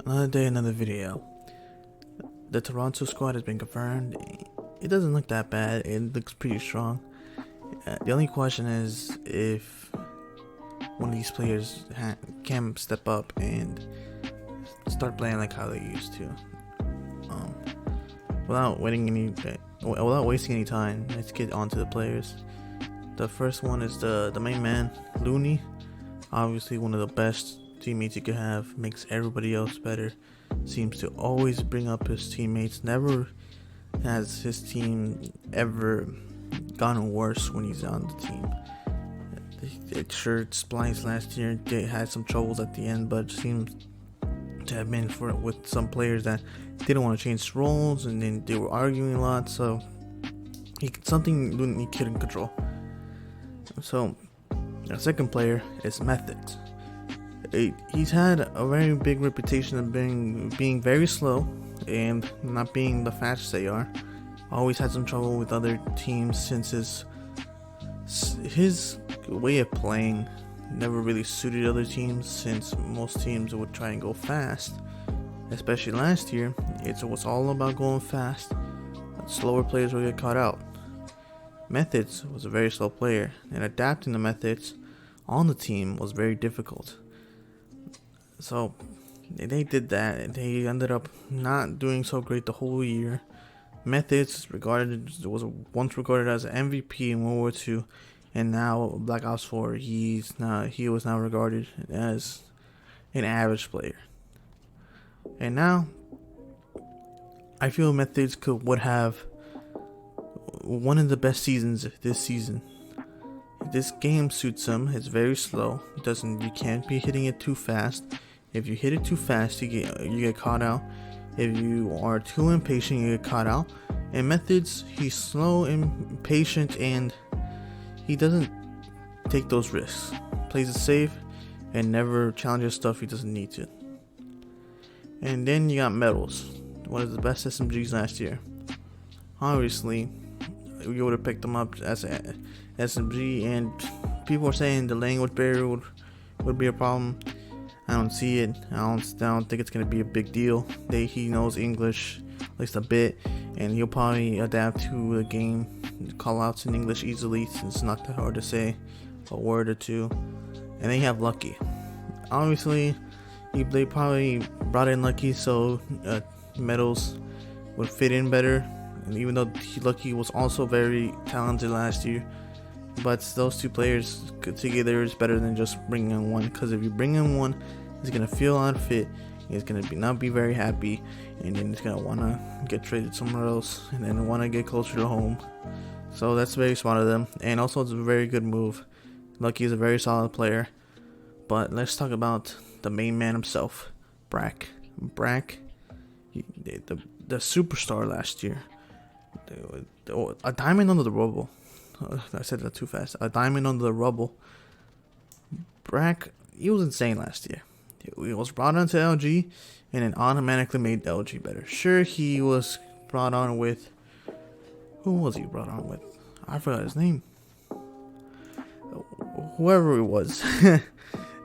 Another day, another video. The Toronto squad has been confirmed. It doesn't look that bad. It looks pretty strong. The only question is if one of these players can step up and start playing like how they used to. Without wasting any time, let's get on to the players. The first one is the main man, Loony. Obviously one of the best teammates you could have, makes everybody else better, seems to always bring up his teammates, never has his team ever gotten worse when he's on the team. Sure, Splice last year they had some troubles at the end, but it seems to have been with some players that didn't want to change roles, and then they were arguing a lot, so something Loony couldn't control. So the second player is Mettallz. He's had a very big reputation of being very slow and not being the fastest they are. Always had some trouble with other teams since his way of playing never really suited other teams, since most teams would try and go fast. Especially last year, it was all about going fast. Slower players would get caught out. Mettallz was a very slow player, and adapting the Mettallz on the team was very difficult. So they did that, and they ended up not doing so great the whole year. Mettallz was once regarded as an MVP in World War II, and now Black Ops 4, he was now regarded as an average player. And now I feel Mettallz would have one of the best seasons this season. This game suits him. It's very slow. You can't be hitting it too fast. If you hit it too fast, you get caught out. If you are too impatient, you get caught out. And Mettallz, he's slow and patient, and he doesn't take those risks. Plays it safe and never challenges stuff he doesn't need to. And then you got Mettallz, one of the best SMGs last year. Obviously, you would have picked him up as a SMG, and people are saying the language barrier would be a problem. I don't see it. I don't think it's gonna be a big deal. He knows English at least a bit, and he'll probably adapt to the game, call outs in English easily, since it's not that hard to say a word or two. And then you have Lucky. Obviously, they probably brought in Lucky so Mettallz would fit in better. And even though Lucky was also very talented last year, but those two players together is better than just bringing in one. Because if you bring in one, he's gonna feel unfit, he's gonna not be very happy, and then he's gonna wanna get traded somewhere else, and then wanna get closer to home. So that's very smart of them, and also it's a very good move. Lucky is a very solid player. But let's talk about the main man himself, Brack. Brack, the superstar last year. A diamond under the rubble. I said that too fast. A diamond under the rubble. Brack, he was insane last year. He was brought onto LG, and it automatically made LG better. Sure, he was brought on with... Who was he brought on with? I forgot his name. Whoever it was.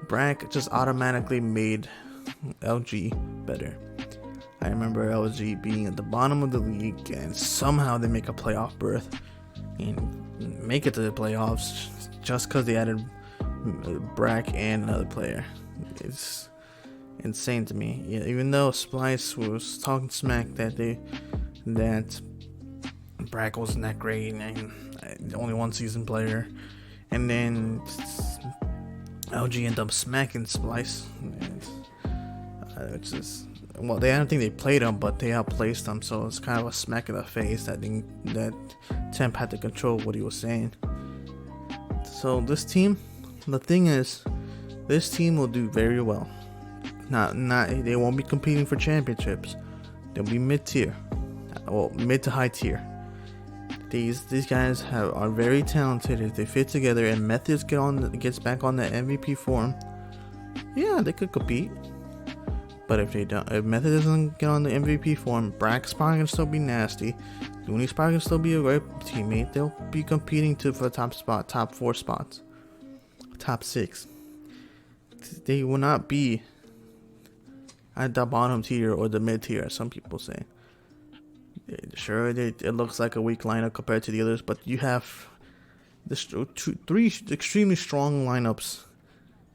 Brack just automatically made LG better. I remember LG being at the bottom of the league, and somehow they make a playoff berth and make it to the playoffs just because they added Brack and another player. It's insane to me. Yeah, even though Splice was talking smack that Brack wasn't that great and only one season player, and then LG ended up smacking Splice. It's just, well, I don't think they played him, but they outplaced him, so it's kind of a smack in the face that Temp had to control what he was saying. So this team, the thing is, this team will do very well. They won't be competing for championships. They'll be mid-tier, well, mid to high tier. These guys are very talented. If they fit together and Mettallz gets back on the MVP form, yeah, they could compete. But if Mettallz doesn't get on the MVP form, Brack's probably gonna still be nasty. Loony's probably gonna still be a great teammate. They'll be competing for the top 4 spots, top 6. They will not be at the bottom tier or the mid tier, as some people say. Sure, it looks like a weak lineup compared to the others, but you have three extremely strong lineups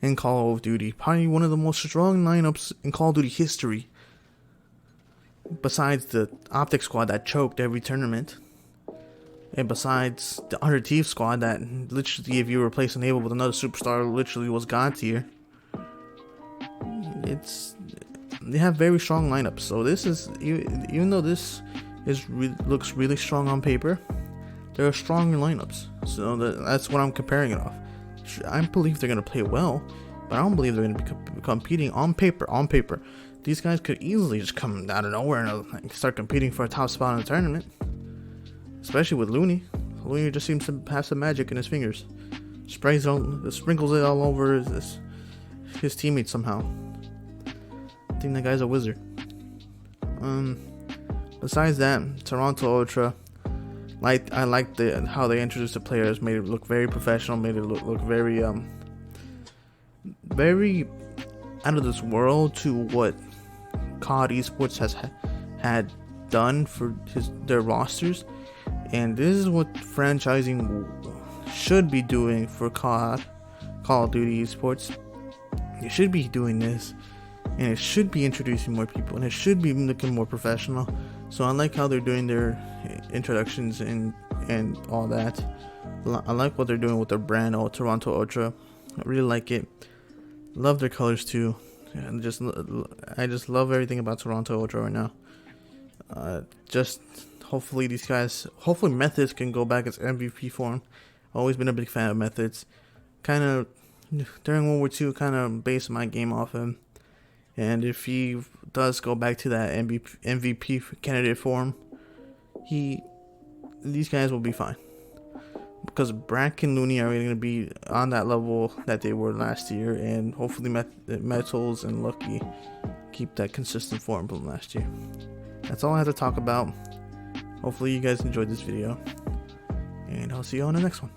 in Call of Duty. Probably one of the most strong lineups in Call of Duty history. Besides the Optic squad that choked every tournament. And besides the Under Thief squad that literally, if you replace Enable with another superstar, literally was God tier. They have very strong lineups. So this is, even though this looks really strong on paper, there are stronger lineups. So that's what I'm comparing it off. I believe they're going to play well, but I don't believe they're going to be competing on paper. On paper, these guys could easily just come out of nowhere and start competing for a top spot in the tournament. Especially with Loony. Loony just seems to have some magic in his fingers. Sprinkles it all over his teammates somehow. I think that guy's a wizard. Besides that, Toronto Ultra, I like how they introduced the players, made it look very professional, made it look very very out of this world to what COD Esports has had done for their rosters. And this is what franchising should be doing for Call of Duty Esports. It should be doing this, and it should be introducing more people, and it should be looking more professional. So I like how they're doing their introductions and all that. I like what they're doing with their brand, Toronto Ultra. I really like it. Love their colors too. And I just love everything about Toronto Ultra right now. Hopefully Mettallz can go back as MVP form. Always been a big fan of Mettallz. Kind of during World War II, kind of based my game off him. And if he does go back to that MVP candidate form, these guys will be fine. Because Brack and Loony are going to be on that level that they were last year, and hopefully Mettallz and Lucky keep that consistent form from last year. That's all I have to talk about. Hopefully you guys enjoyed this video, and I'll see you on the next one.